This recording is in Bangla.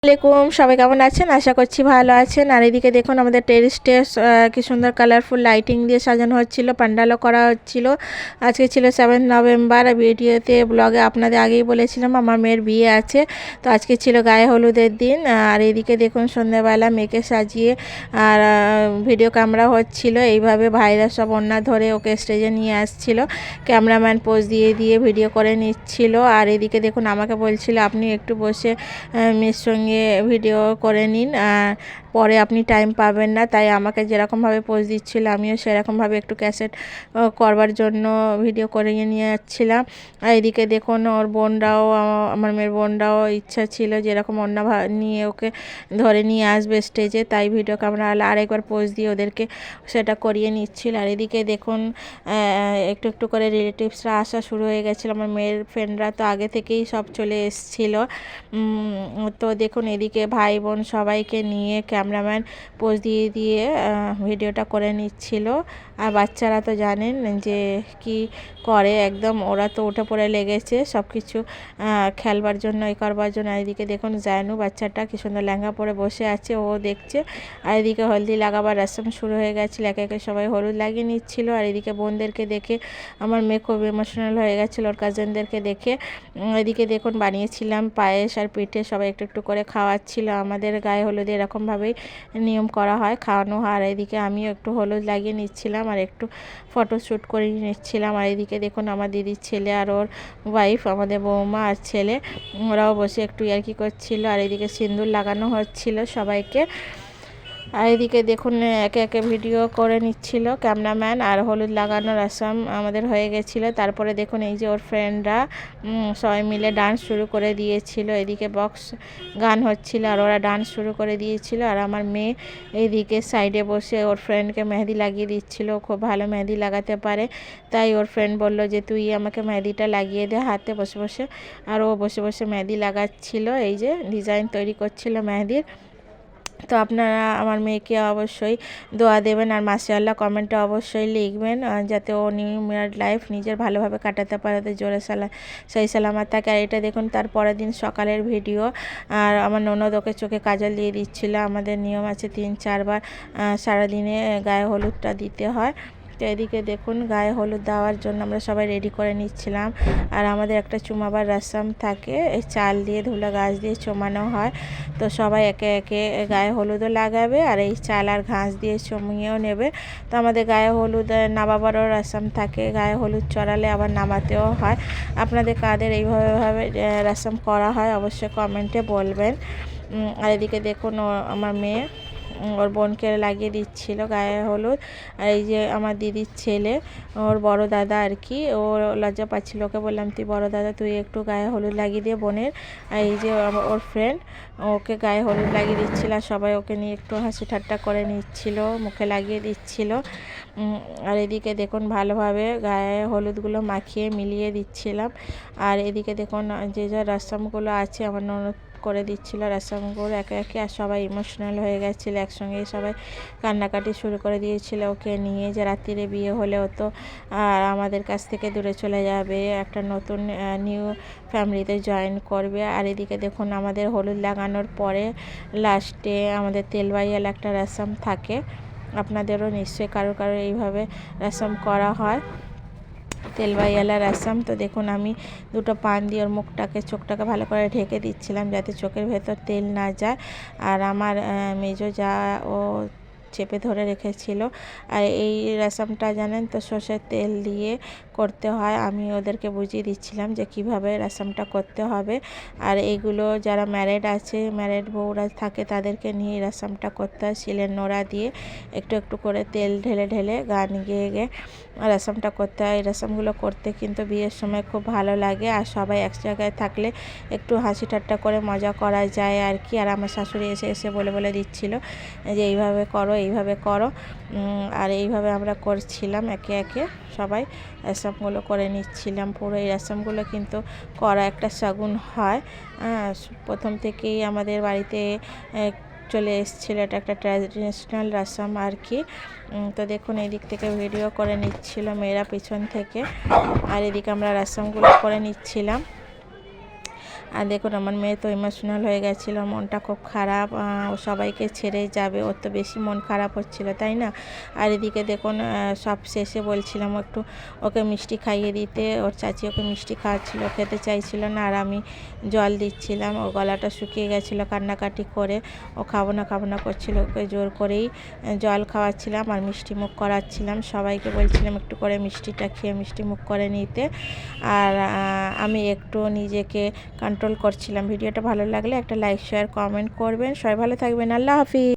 আসসালামাইকুম, সবাই কেমন আছেন? আশা করছি ভালো আছেন। আর এদিকে দেখুন আমাদের টেরেসটে কি সুন্দর কালারফুল লাইটিং দিয়ে সাজানো হচ্ছিল, প্যান্ডালও করা হচ্ছিল। আজকে ছিল 7 নভেম্বর। ভিডিওতে ব্লগে আপনাদের আগেই বলেছিলাম আমার মেয়ের বিয়ে আছে, তো আজকে ছিল গায়ে হলুদের দিন। আর এদিকে দেখুন সন্ধ্যাবেলা মেয়েকে সাজিয়ে আর ভিডিও ক্যামেরা হচ্ছিল। এইভাবে ভাইরা সব ওড়না ধরে ওকে স্টেজে নিয়ে আসছিল, ক্যামেরাম্যান পোজ দিয়ে দিয়ে ভিডিও করে নিচ্ছিল। আর এদিকে দেখুন আমাকে বলছিল আপনি একটু বসে মেয়ের সঙ্গে ভিডিও করে নিন, পরে আপনি টাইম পাবেন না। তাই আমাকে যেরকমভাবে পোজ দিচ্ছিল আমিও সেরকমভাবে একটু ক্যাসেট করবার জন্য ভিডিও করে নিয়ে যাচ্ছিলাম। আর এদিকে দেখুন ওর বোনরাও, আমার মেয়ের বোনরাও ইচ্ছা ছিল যেরকম অন্য নিয়ে ওকে ধরে নিয়ে আসবে স্টেজে, তাই ভিডিও ক্যামেরা আরেকবার পোজ দিয়ে ওদেরকে সেটা করিয়ে নিচ্ছিল। আর এদিকে দেখুন একটু একটু করে রিলেটিভসরা আসা শুরু হয়ে গেছিলো। আমার মেয়ের ফ্রেন্ডরা তো আগে থেকেই সব চলে এসেছিলো। তো দেখুন এদিকে ভাই বোন সবাইকে নিয়ে ক্যামেরাম্যান পোজ দিয়ে দিয়ে ভিডিওটা করে নিচ্ছিল। আর বাচ্চারা তো জানেন যে কি করে, একদম ওরা তো উঠে পড়ে লেগেছে সব কিছু খেলবার জন্য, করবার জন্য। আর এদিকে দেখুন জানু বাচ্চাটা কি সুন্দর লেহেঙ্গা পরে বসে আছে, ও দেখছে। আর এদিকে হলদি লাগাবার রসম শুরু হয়ে গেছিলো, একে একে সবাই হলুদ লাগিয়ে নিচ্ছিল। আর এদিকে বোনদেরকে দেখে আমার মেয়ে খুব ইমোশনাল হয়ে গেছিলো ওর কাজিনদেরকে দেখে। এদিকে দেখুন বানিয়েছিলাম পায়েস আর পিঠে, সবাই একটু একটু করে খাওয়াচ্ছিল। আমাদের গায়ে হলুদে এরকমভাবেই নিয়ম করা হয়, খাওয়ানো হয়। আর এদিকে আমিও একটু হলুদ লাগিয়ে নিচ্ছিলাম আর একটু ফটোশ্যুট করে নিচ্ছিলাম। আর এদিকে দেখুন আমার দিদির ছেলে আর ওর ওয়াইফ, আমাদের বৌমা আর ছেলে, ওরাও বসে একটু ইয়ার্কি করছিল। আর এদিকে সিঁদুর লাগানো হচ্ছিল সবাইকে। আর এদিকে দেখুন একে একে ভিডিও করে নিচ্ছিল ক্যামেরাম্যান। আর হলুদ লাগানোর রসম আমাদের হয়ে গেছিলো। তারপরে দেখুন এই যে ওর ফ্রেন্ডরা সবাই মিলে ডান্স শুরু করে দিয়েছিল। এদিকে বক্স গান হচ্ছিল আর ওরা ডান্স শুরু করে দিয়েছিল। আর আমার মেয়ে এইদিকে সাইডে বসে ওর ফ্রেন্ডকে মেহেদি লাগিয়ে দিচ্ছিল, খুব ভালো মেহেদি লাগাতে পারে। তাই ওর ফ্রেন্ড বলল যে তুই আমাকে মেহেদিটা লাগিয়ে দে হাতে বসে বসে। আর ও বসে বসে মেহেদি লাগাচ্ছিল, এই যে ডিজাইন তৈরি করছিল মেহেদির। তো আপনারা আমার মেয়েকে অবশ্যই দোয়া দেবেন আর মাশাআল্লাহ কমেন্টে অবশ্যই লিখবেন, যাতে ও নিউ ম্যারিড লাইফ নিজের ভালোভাবে কাটাতে পারে, জোরে সেই সালামাত থাকে। আর এটা দেখুন তার পরের দিন সকালের ভিডিও। আর আমার ননদ ওকে চোখে কাজল দিয়ে দিচ্ছিল। আমাদের নিয়ম আছে 3-4 বার সারাদিনে গায়ে হলুদটা দিতে হয়। তো এদিকে দেখুন গায়ে হলুদ দেওয়ার জন্য আমরা সবাই রেডি করে নিচ্ছিলাম। আর আমাদের একটা চুমাবার রসম থাকে, এই চাল দিয়ে ধুলা গাছ দিয়ে চুমানো হয়। তো সবাই একে একে গায়ে হলুদও লাগাবে আর এই চাল আর ঘাস দিয়ে চুমিয়েও নেবে। তো আমাদের গায়ে হলুদ নামাবারও রসম থাকে, গায়ে হলুদ চড়ালে আবার নামাতেও হয়। আপনাদের কাদের এইভাবে রসম করা হয় অবশ্যই কমেন্টে বলবেন। আর এদিকে দেখুন আমার মেয়ে ওর বোনকে লাগিয়ে দিচ্ছিল গায়ে হলুদ। আর এই যে আমার দিদির ছেলে, ওর বড় দাদা আর কি, ও লজ্জা পাচ্ছিল, ওকে বললাম তুই বড় দাদা তুই একটু গায়ে হলুদ লাগিয়ে দিয়ে বোনের। আর এই যে ওর ফ্রেন্ড ওকে গায়ে হলুদ লাগিয়ে দিচ্ছিল। আর সবাই ওকে নিয়ে একটু হাসি ঠাট্টা করে নিচ্ছিল, মুখে লাগিয়ে দিচ্ছিল। আর এদিকে দেখুন ভালোভাবে গায়ে হলুদগুলো মাখিয়ে মিলিয়ে দিচ্ছিলাম। আর এদিকে দেখুন যে যে রসমগুলো আছে আমার ননদ করে দিচ্ছিল রসমগুলো একে একে। আর সবাই ইমোশনাল হয়ে গেছিলো, একসঙ্গে সবাই কান্নাকাটি শুরু করে দিয়েছিল ওকে নিয়ে, যে রাত্রিরে বিয়ে হলেও তো আর আমাদের কাছ থেকে দূরে চলে যাবে, একটা নতুন নিউ ফ্যামিলিতে জয়েন করবে। আর এদিকে দেখুন আমাদের হলুদ লাগানোর পরে লাস্টে আমাদের তেলবাইয়াল একটা রসম থাকে, আপনাদেরও নিশ্চয়ই কারো কারো এইভাবে রসম করা হয়, তেলবাইয়ালা রসম। তো দেখুন আমি দুটো পান দিয়ে ওর মুখটাকে চোখটাকে ভালো করে ঢেকে দিচ্ছিলাম যাতে চোখের ভেতর তেল না যায়। আর আমার মেজো যা ও চেপে ধরে রেখেছিল। আর এই রসমটা জানেন তো সর্ষের তেল দিয়ে করতে হয়, আমি ওদেরকে বুঝিয়ে দিচ্ছিলাম যে কিভাবে রসমটা করতে হবে। আর এইগুলো যারা ম্যারিড আছে, ম্যারিড বউরা থাকে তাদেরকে নিয়ে এই রসমটা করতে হয়, শিলের নোড়া দিয়ে একটু একটু করে তেল ঢেলে ঢেলে গান গেয়ে গেয়ে রসমটা করতে হয়। এই রসমগুলো করতে কিন্তু বিয়ের সময় খুব ভালো লাগে। আর সবাই এক জায়গায় থাকলে একটু হাসি ঠাট্টা করে মজা করা যায় আর কি। আর আমার শাশুড়ি এসে এসে বলে বলে দিচ্ছিল যে এইভাবে করো এইভাবে করো। আর এইভাবে আমরা করছিলাম একে একে সবাই রসমগুলো করে নিচ্ছিলাম। পুরো এই রসমগুলো কিন্তু করা একটা শগুন হয়, প্রথম থেকেই আমাদের বাড়িতে চলে এসেছিল, এটা একটা ট্র্যাডিশনাল রসম আর কি। তো দেখুন এই দিক থেকে ভিডিও করে নিচ্ছিল মেয়েরা পিছন থেকে। আর এদিকে আমরা রসমগুলো করে নিচ্ছিলাম। আর দেখুন আমার মেয়ে তো ইমোশনাল হয়ে গেছিলো, মনটা খুব খারাপ, ও সবাইকে ছেড়ে যাবে, ওর তো বেশি মন খারাপ হচ্ছিল, তাই না। আর এদিকে দেখুন সব শেষে বলছিলাম একটু ওকে মিষ্টি খাইয়ে দিতে, ওর চাচি ওকে মিষ্টি খাওয়াচ্ছিল, খেতে চাইছিল না, আর আমি জল দিচ্ছিলাম। ওর গলাটা শুকিয়ে গেছিলো কান্নাকাটি করে, ও খাবো না করছিল, ওকে জোর করেই জল খাওয়াচ্ছিলাম আর মিষ্টি মুখ করাচ্ছিলাম। সবাইকে বলছিলাম একটু করে মিষ্টিটা খেয়ে মিষ্টি মুখ করে নিতে, আর আমি একটু নিজেকে কন্ট্রোল করছিলাম। ভিডিওটা ভালো লাগলে একটা লাইক শেয়ার কমেন্ট করবেন। সবাই ভালো থাকবেন। আল্লাহ হাফিজ।